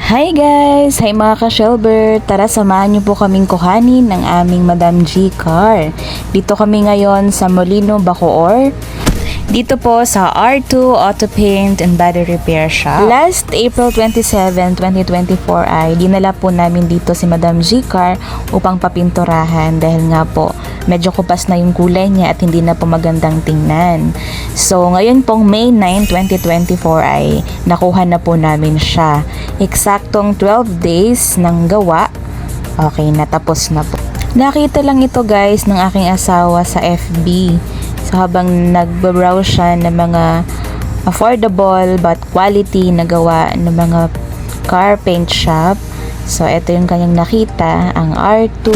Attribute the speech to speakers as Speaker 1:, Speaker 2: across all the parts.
Speaker 1: Hi guys! Hi mga ka-Shelbert! Tara samahan niyo po kaming kuhanin ng aming Madam G car. Dito kami ngayon sa Molino, Bacoor. Dito po sa R2 Auto Paint and Body Repair Shop. Last April 27, 2024 ay dinala po namin dito si Madam G car upang papinturahan dahil nga po medyo kupas na yung kulay niya at hindi na po magandang tingnan. So ngayon pong May 9, 2024 ay nakuha na po namin siya. Eksaktong 12 days ng gawa. Okay, natapos na po. Nakita lang ito guys ng aking asawa sa FB. So habang nagbabrowse siya ng mga affordable but quality na gawa ng mga car paint shop. So ito yung kanyang nakita, ang R2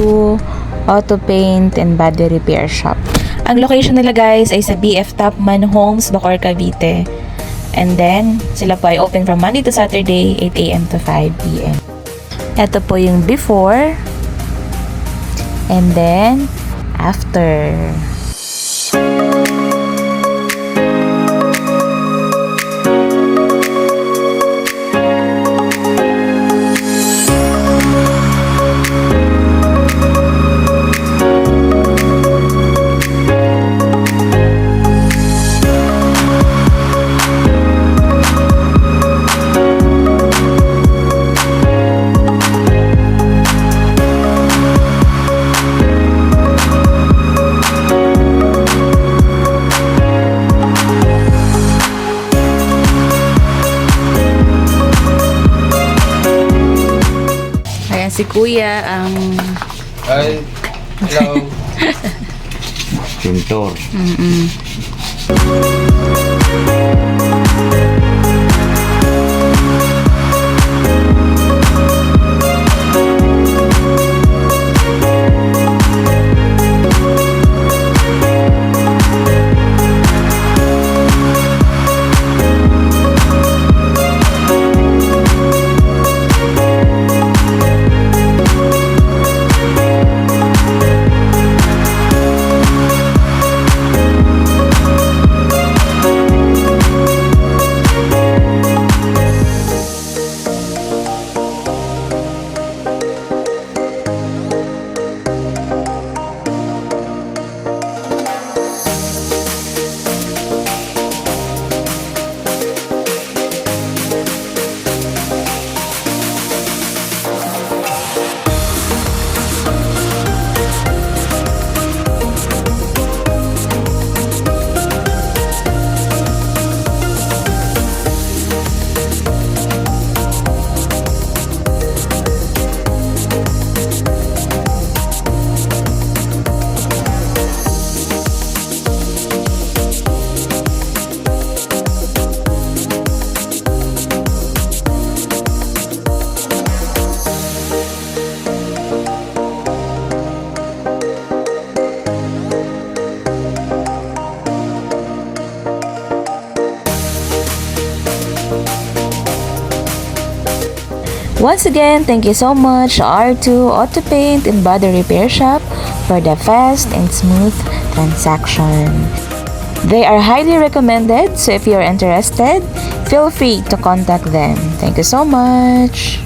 Speaker 1: Auto Paint and Body Repair Shop. Ang location nila guys ay sa BF Topman Homes, Bacoor, Cavite. And then sila po ay open from Monday to Saturday, 8 AM to 5 PM. Ito po yung before and then after. Si Kuya ang
Speaker 2: Ay, hello. Pintor.
Speaker 1: Once again, thank you so much R2 Auto Paint and Body Repair Shop for the fast and smooth transaction. They are highly recommended, so if you're interested, feel free to contact them. Thank you so much.